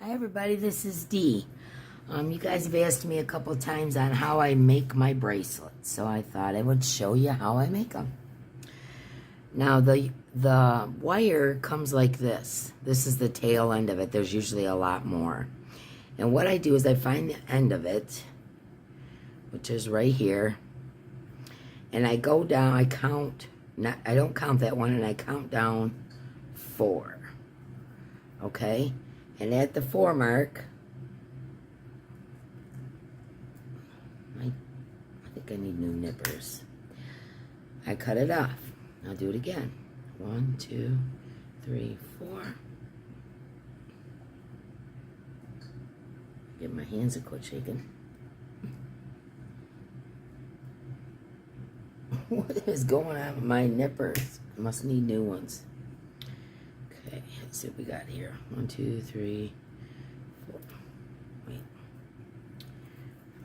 Hi everybody, this is Dee. You guys have asked me a couple times on how I make my bracelets, so I thought I would show you how I make them. Now the wire comes like this. This is the tail end of it. There's usually a lot more. And what I do is I find the end of it, which is right here, and I go down, I don't count that one, and I count down 4. Okay? And at the 4 mark, I think I need new nippers. I cut it off. I'll do it again. 1, 2, 3, 4. Give my hands a quick shaking. What is going on with my nippers? I must need new ones. Okay, let's see what we got here. 1, 2, 3, 4. Wait.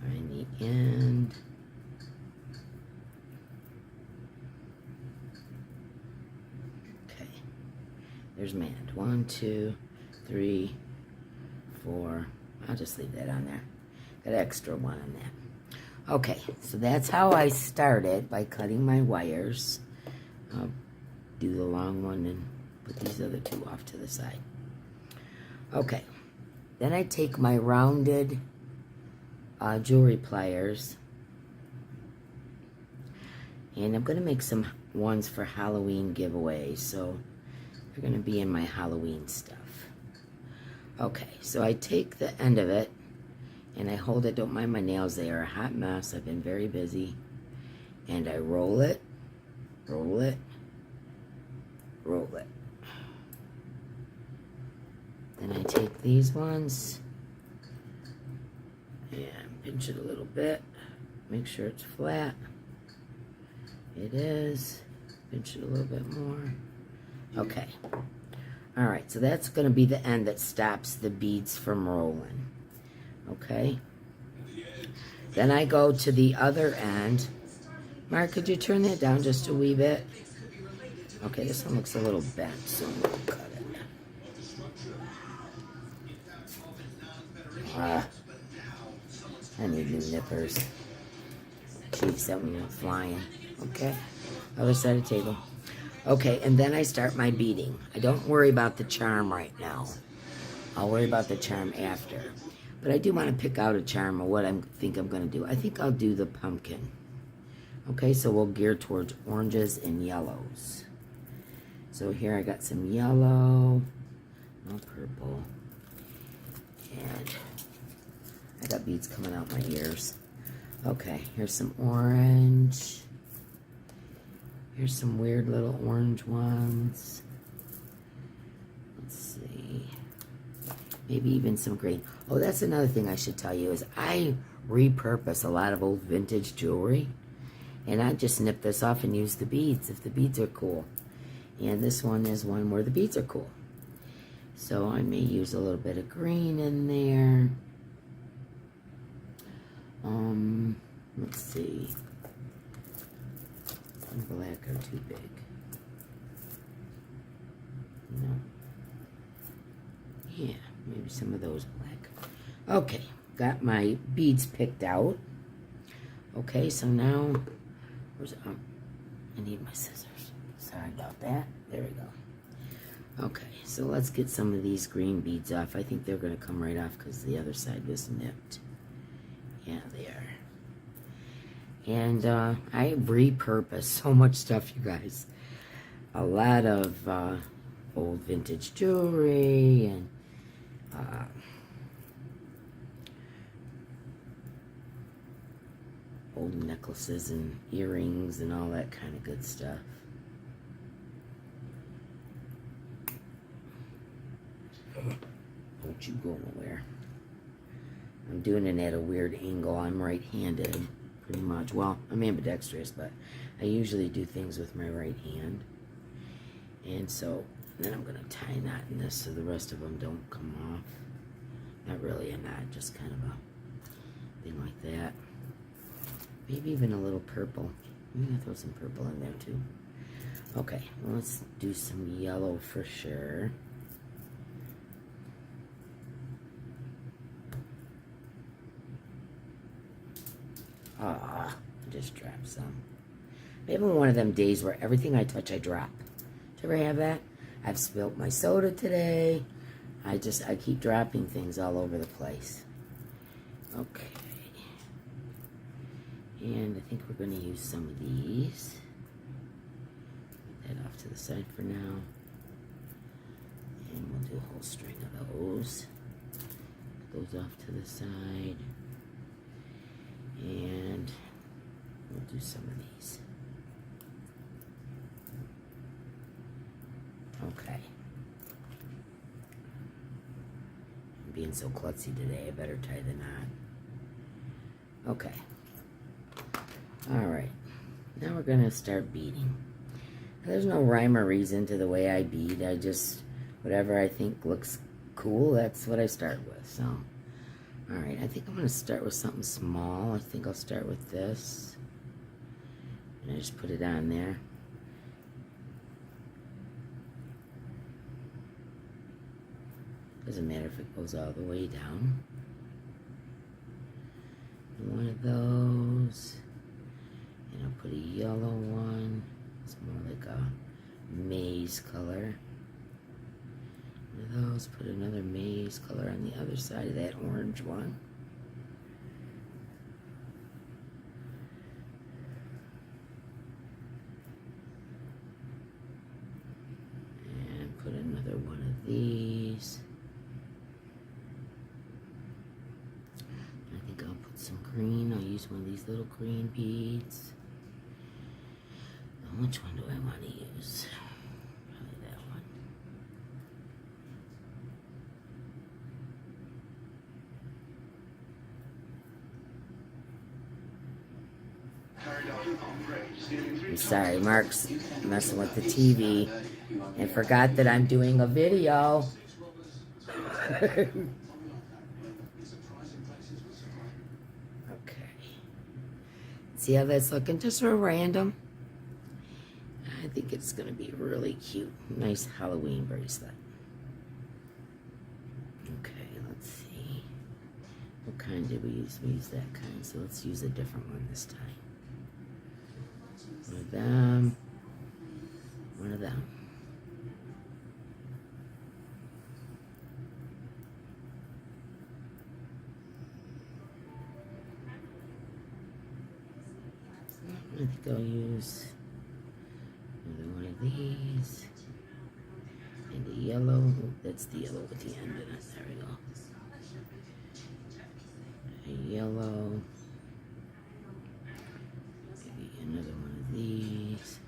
Find the end. Okay. There's my end. 1, 2, 3, 4. I'll just leave that on there. Got an extra one on that. Okay, so that's how I started, by cutting my wires. I'll do the long one and put these other 2 off to the side. Okay, then I take my rounded jewelry pliers, and I'm going to make some ones for Halloween giveaways, so they're going to be in my Halloween stuff. Okay, so I take the end of it, and I hold it. Don't mind my nails, they are a hot mess. I've been very busy. And I roll it, roll it, roll it. Then I take these ones and pinch it a little bit. Make sure it's flat. It is. Pinch it a little bit more. Okay. Alright, so that's going to be the end that stops the beads from rolling. Okay? Then I go to the other end. Mark, could you turn that down just a wee bit? Okay, this one looks a little bent, so I'm going to cut it. I need new nippers. Jeez, that one went flying. Okay, other side of the table. Okay, and then I start my beading. I don't worry about the charm right now. I'll worry about the charm after. But I do want to pick out a charm of what I think I'm going to do. I think I'll do the pumpkin. Okay, so we'll gear towards oranges and yellows. So here I got some yellow, no purple, and I got beads coming out my ears. Okay, here's some orange. Here's some weird little orange ones. Let's see. Maybe even some green. Oh, that's another thing I should tell you is I repurpose a lot of old vintage jewelry. And I just snip this off and use the beads if the beads are cool. And this one is one where the beads are cool. So I may use a little bit of green in there. Let's see. Some black are too big. No. Yeah, maybe some of those black. Okay, got my beads picked out. Okay, so now, I need my scissors. Sorry about that. There we go. Okay, so let's get some of these green beads off. I think they're going to come right off because the other side was nipped. Yeah, they are. And I repurpose so much stuff, you guys. A lot of old vintage jewelry and old necklaces and earrings and all that kind of good stuff. Don't you go nowhere. I'm doing it at a weird angle. I'm right-handed, pretty much. Well, I'm ambidextrous, but I usually do things with my right hand. And so, then I'm going to tie a knot in this so the rest of them don't come off. Not really a knot, just kind of a thing like that. Maybe even a little purple. I'm going to throw some purple in there too. Okay, well, let's do some yellow for sure. Ah, I just dropped some. Maybe one of them days where everything I touch I drop. Do you ever have that? I've spilt my soda today. I keep dropping things all over the place. Okay. And I think we're going to use some of these. Put that off to the side for now. And we'll do a whole string of those. Put those off to the side. And we'll do some of these. Okay. I'm being so klutzy today, I better tie the knot. Okay. Alright. Now we're going to start beading. There's no rhyme or reason to the way I bead. I just, whatever I think looks cool, that's what I start with. So, alright. I think I'm going to start with something small. I think I'll start with this. And I just put it on there. Doesn't matter if it goes all the way down. And one of those. And I'll put a yellow one. It's more like a maize color. One of those, put another maize color on the other side of that orange one. And put another one of these. I think I'll put some green. I'll use one of these little green beads. Now, which one do I want to use? Probably that one. I'm sorry, Mark's messing with the TV and forgot that I'm doing a video. Okay. See how that's looking? Just real random. I think it's going to be really cute. Nice Halloween bracelet. Okay, let's see. What kind did we use? We used that kind, so let's use a different one this time. One of them. One of them. I think I'll use another one of these. And a yellow. Oh, that's the yellow at the end of it. There we go. A yellow. Maybe another one of these.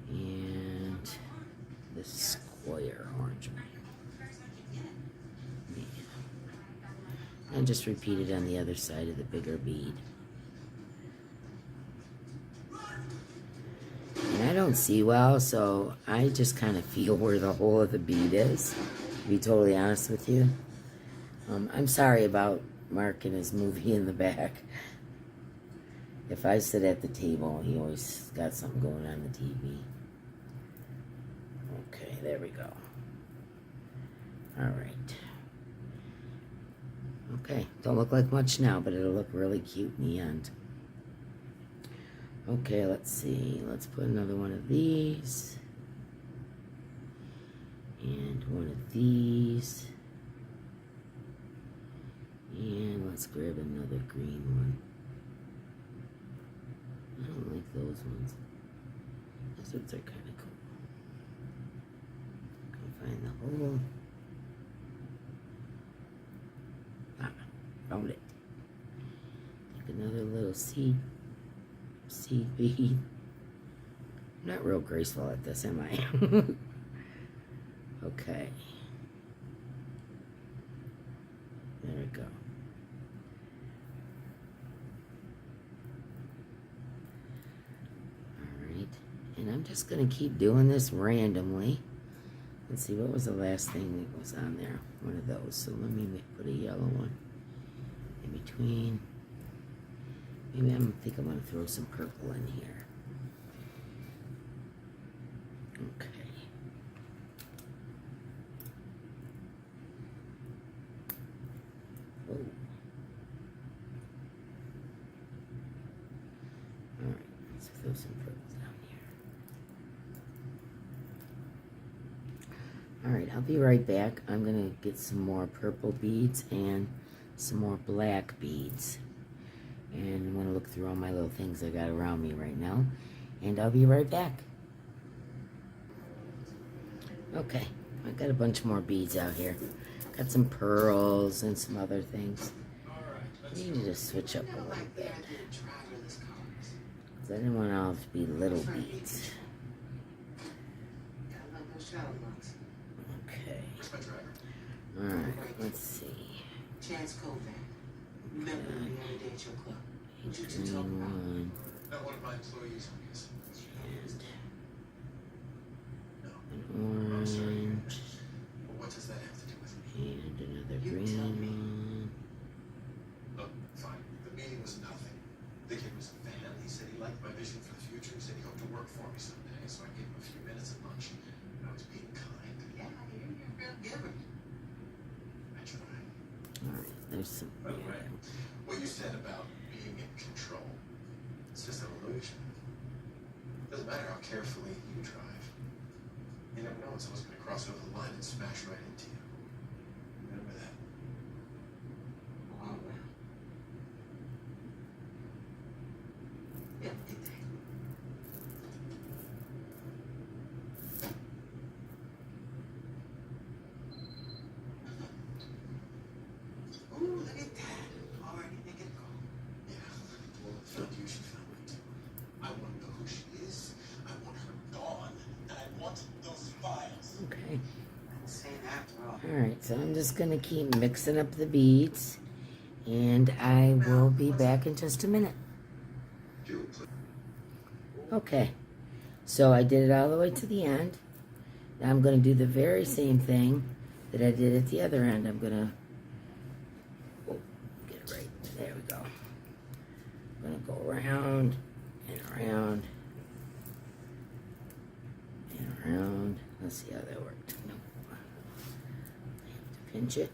And the square orange one. Yeah. And just repeat it on the other side of the bigger bead. And I don't see well, so I just kind of feel where the hole of the bead is, to be totally honest with you. I'm sorry about Mark and his movie in the back. If I sit at the table, he always got something going on the TV. Okay, there we go. Alright. Okay, don't look like much now, but it'll look really cute in the end. Okay, let's see. Let's put another one of these. And one of these. And let's grab another green one. I don't like those ones. Those ones are kind of cool. Go find the hole. Ah, found it. Take another little seed bead. I'm not real graceful at this, am I? Okay. There we go. Alright. And I'm just going to keep doing this randomly. Let's see, what was the last thing that was on there? One of those. So let me put a yellow one in between. Maybe I think I'm going to throw some purple in here. Okay. Oh. throw some purple down here. Alright, I'll be right back. I'm going to get some more purple beads and some more black beads. And I'm going to look through all my little things I got around me right now. And I'll be right back. Okay, I got a bunch more beads out here. Got some pearls and some other things. I need to switch up a little bit. Because I didn't want it all to be little beads. Okay. Alright, let's see. Chance Covan. Remember the other day at your club. What you two talking One. about? One of my employees, I guess. Orange. What does that have to do with me? And another green one. Look, fine. The meeting was nothing. The kid was a fan. He said he liked my vision for the future. He said he hoped to work for me someday. So I gave him a few minutes at lunch. I was being kind. Yeah, you're a real giver. I tried. Alright, there's some. By the way, what you said about being in control, it's just an illusion. Doesn't matter how carefully you drive. You never know when someone's going to cross over the line and smash right into you. Remember that. Oh, well. Yeah, good day. Ooh, look at that. Already making a call. Yeah. Well, if found you, she found me too. I want to know who she is. I want her gone. And I want those files. Okay. I'm saying after all. Alright, so I'm just going to keep mixing up the beads. And I will be back in just a minute. Okay. So I did it all the way to the end. Now I'm going to do the very same thing that I did at the other end. I'm going to get it right. There we go. I'm going to go around and around and around. Let's see how that worked. Nope. I have to pinch it.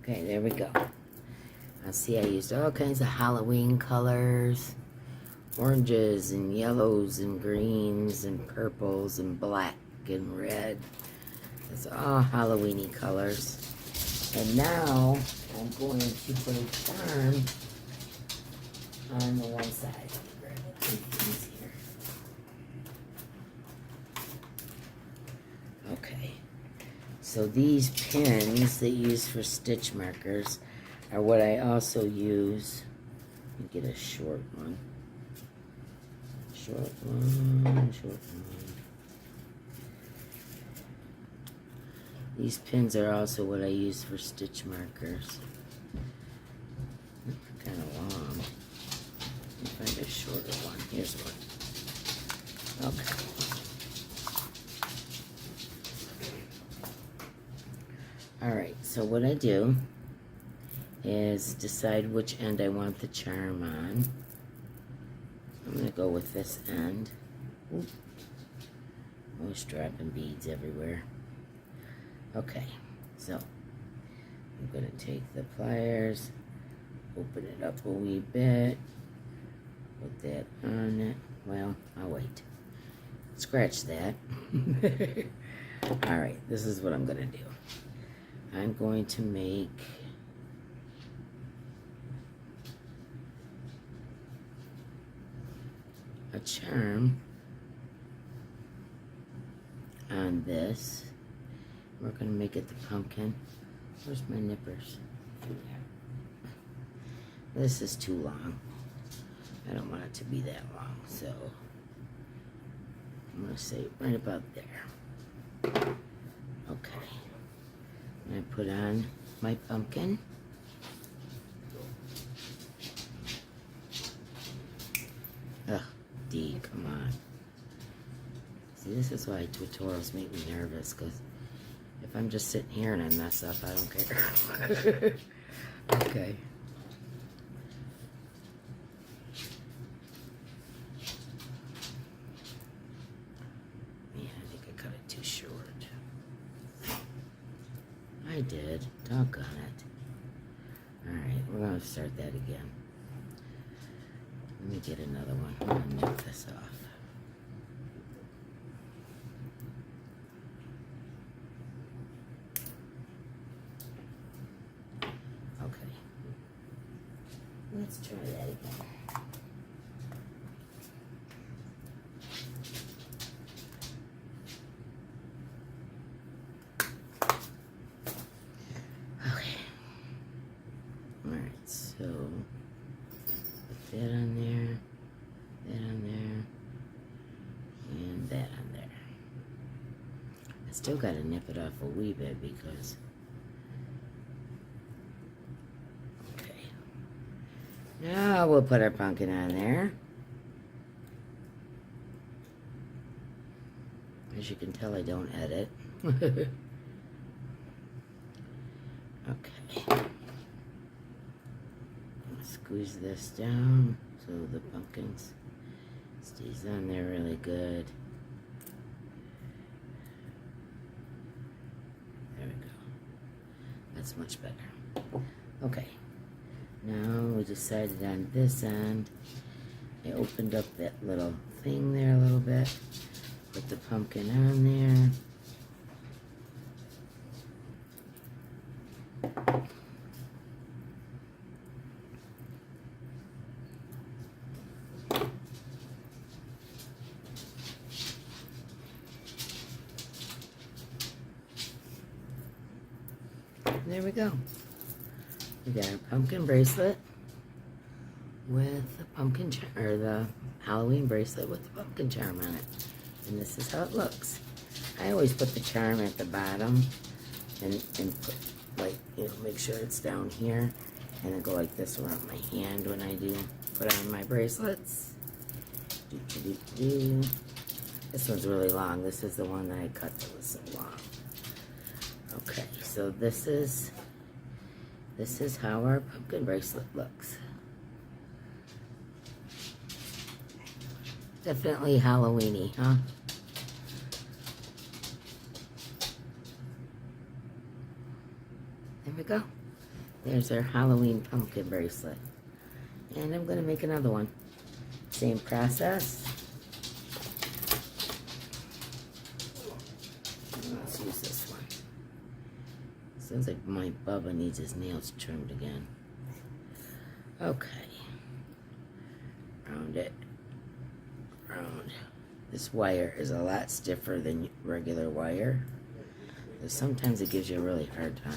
Okay, there we go. I see I used all kinds of Halloween colors. Oranges and yellows and greens and purples and black and red. It's all Halloween-y colors. And now I'm going to put a charm on the one side. Grab a few things here. Okay. So these pins that you use for stitch markers are what I also use. Let me get a short one. Short one, short one. These pins are also what I use for stitch markers. They're kind of long. Let me find a shorter one. Here's one. Okay. Alright, so what I do is decide which end I want the charm on. I'm going to go with this end. Oop. Always dropping beads everywhere. Okay, so I'm going to take the pliers, open it up a wee bit, put that on it. Well, I'll wait. Scratch that. Alright, this is what I'm going to do. I'm going to make a charm on this. We're going to make it the pumpkin. Where's my nippers? This is too long. I don't want it to be that long, so I'm going to say right about there. Okay. And I put on my pumpkin. Ugh, Dee, come on. See, this is why tutorials make me nervous, because if I'm just sitting here and I mess up, I don't care. Okay. Yeah, did. Doggone it. Alright, we're going to start that again. Let me get another one. I'm going to nip this off. Okay. Let's try that again. That on there, that on there, and that on there. I still gotta nip it off a wee bit because, okay. Now we'll put our pumpkin on there. As you can tell, I don't edit. Okay. Squeeze this down so the pumpkins stays on there really good. There we go. That's much better. Okay. Now we decided on this end. I opened up that little thing there a little bit. Put the pumpkin on there. There we go. We got our pumpkin bracelet with the pumpkin charm, or the Halloween bracelet with the pumpkin charm on it. And this is how it looks. I always put the charm at the bottom and put, like, you know, make sure it's down here, and then go like this around my hand when I do put on my bracelets. This one's really long. This is the one that I cut that was so long. Okay, so this is how our pumpkin bracelet looks. Definitely Halloween-y, huh? There we go. There's our Halloween pumpkin bracelet. And I'm going to make another one. Same process. Let's use this one. Sounds like my Bubba needs his nails trimmed again. Okay. Round it. Round. This wire is a lot stiffer than regular wire. So sometimes it gives you a really hard time.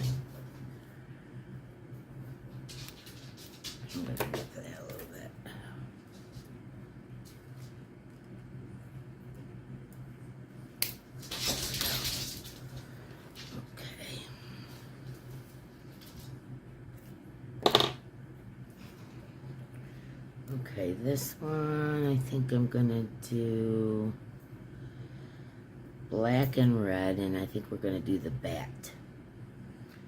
I'm going to get that a little bit. Okay, this one I think I'm gonna do black and red, and I think we're gonna do the bat.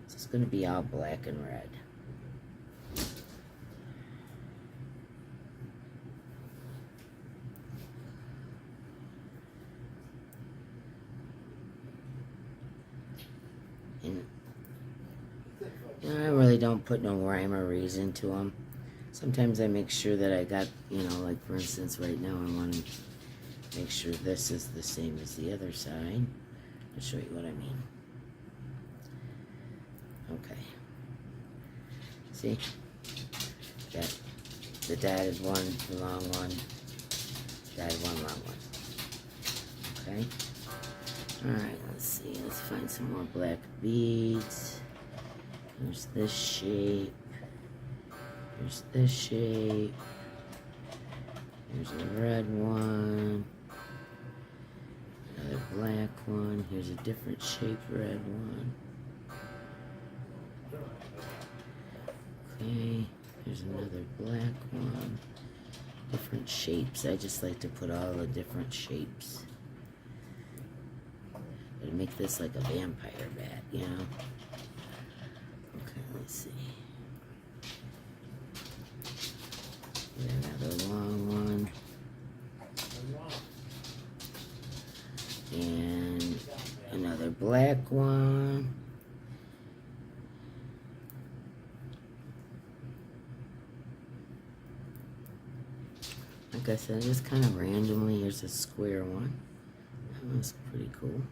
So it's gonna be all black and red. And I really don't put no rhyme or reason to them. Sometimes I make sure that I got, you know, like for instance right now I want to make sure this is the same as the other side. I'll show you what I mean. Okay. See? Got the dotted one, the long one, dotted one, long one. Okay? Alright, let's see. Let's find some more black beads. There's this shape. There's this shape. There's a red one. Another black one. Here's a different shaped red one. Okay. There's another black one. Different shapes. I just like to put all the different shapes. It'll make this like a vampire bat, you know? Okay, let's see. Another long one. And another black one. Like I said, just kind of randomly. Here's a square one. That one's pretty cool.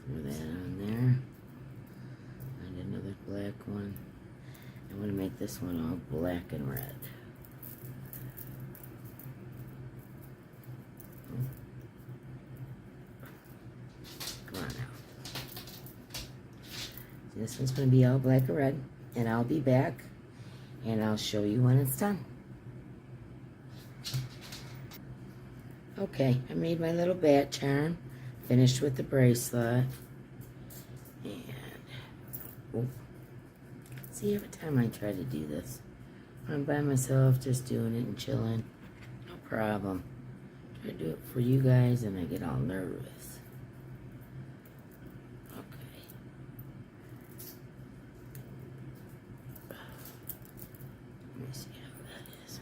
Throw that on there. Find another black one. I'm going to make this one all black and red. Come on now. This one's going to be all black and red. And I'll be back. And I'll show you when it's done. Okay, I made my little bat charm. Finished with the bracelet. And, oh, see, every time I try to do this, I'm by myself, just doing it and chilling. No problem. Try to do it for you guys, and I get all nervous. Okay. Let me see how that is.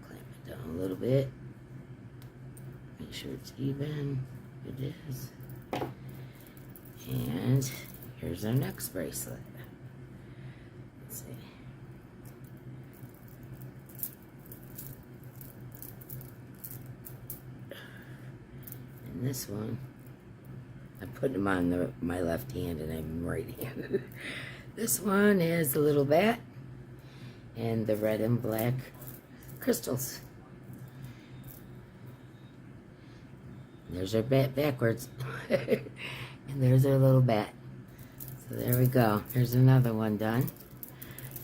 Clamp it down a little bit. Make sure it's even. It is. And here's our next bracelet. Let's see. And this one, I put them on my left hand and I'm right-handed. This one is the little bat and the red and black crystals. There's our bat backwards. And there's our little bat. So there we go. Here's another one done.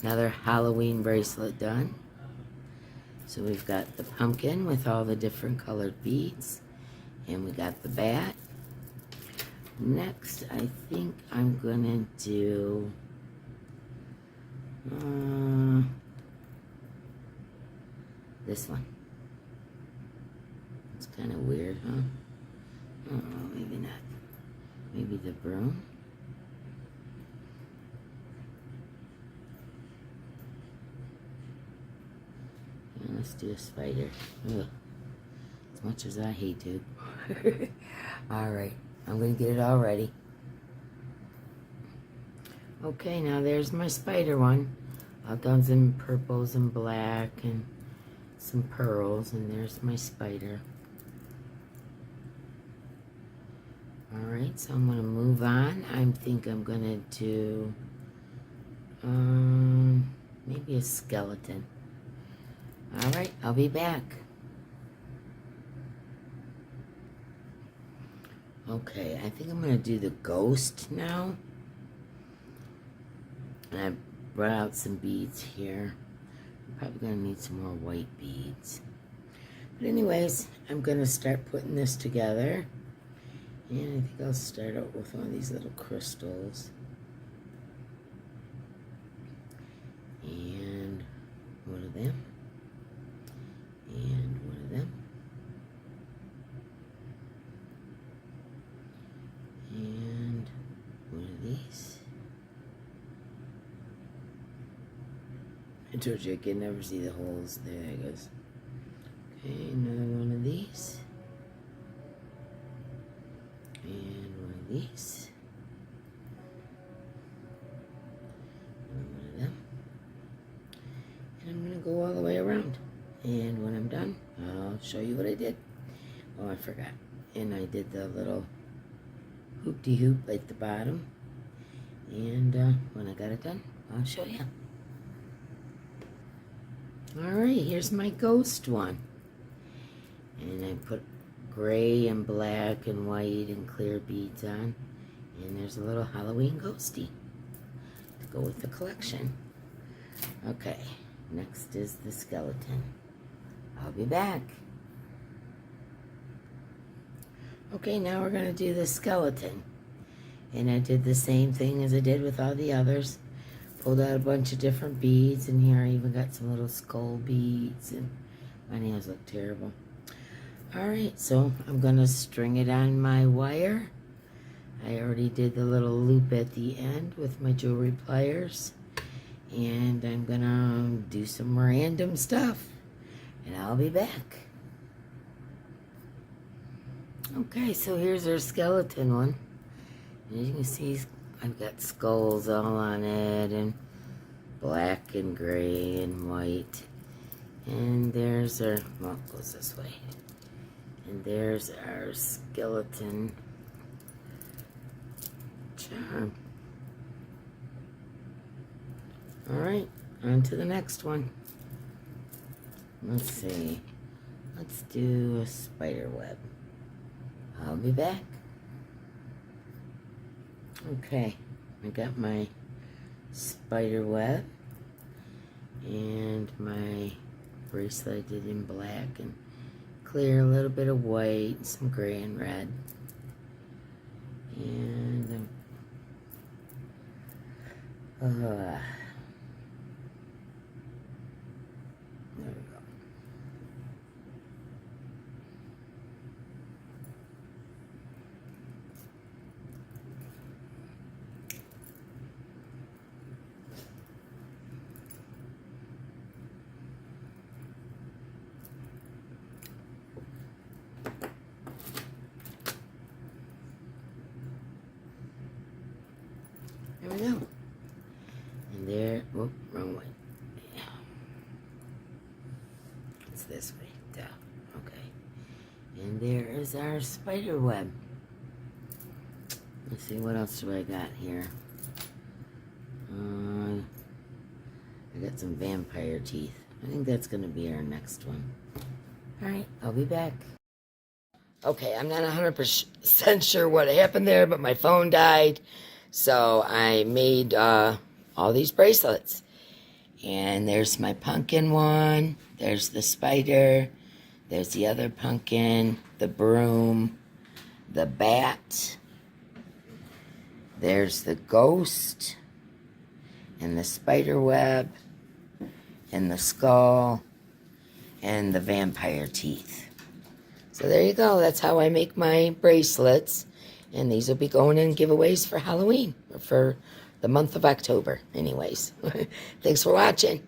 Another Halloween bracelet done. So we've got the pumpkin with all the different colored beads. And we got the bat. Next, I think I'm gonna do this one. It's kind of weird, huh? Oh, maybe not. Maybe the broom. And let's do a spider. Ugh. As much as I hate to. Alright, I'm going to get it all ready. Okay, now there's my spider one. I've done some purples and black and some pearls, and there's my spider. Alright, so I'm going to move on. I think I'm going to do maybe a skeleton. Alright, I'll be back. Okay, I think I'm going to do the ghost now. And I brought out some beads here. I'm probably going to need some more white beads. But anyways, I'm going to start putting this together. And I think I'll start out with one of these little crystals. And one of them. And one of them. And one of these. I told you I could never see the holes. There it goes. Okay, another one of these. And one of these. And one of them. And I'm going to go all the way around. And when I'm done, I'll show you what I did. Oh, I forgot. And I did the little hoop-de-hoop at the bottom. And when I got it done, I'll show you. Alright, here's my ghost one. And I put gray and black and white and clear beads on. And there's a little Halloween ghosty to go with the collection. Okay, next is the skeleton. I'll be back. Okay, now we're going to do the skeleton. And I did the same thing as I did with all the others. Pulled out a bunch of different beads, and here I even got some little skull beads, and my nails look terrible. Alright, so I'm going to string it on my wire. I already did the little loop at the end with my jewelry pliers. And I'm going to do some random stuff. And I'll be back. Okay, so here's our skeleton one. And as you can see, I've got skulls all on it, and black and gray and white. And there's our, well, it goes this way. And there's our skeleton charm. Alright, on to the next one. Let's see. Let's do a spider web. I'll be back. Okay, I got my spider web and my bracelet I did in black and clear, a little bit of white, and some gray and red. And there we go. There we go. And there, whoop, wrong way. Yeah. It's this way, duh. Okay. And there is our spider web. Let's see, what else do I got here? I got some vampire teeth. I think that's going to be our next one. Alright, I'll be back. Okay, I'm not 100% sure what happened there, but my phone died. So I made all these bracelets. And there's my pumpkin one. There's the spider. There's the other pumpkin. The broom. The bat. There's the ghost. And the spider web. And the skull. And the vampire teeth. So there you go. That's how I make my bracelets. And these will be going in giveaways for Halloween, or for the month of October. Anyways, thanks for watching.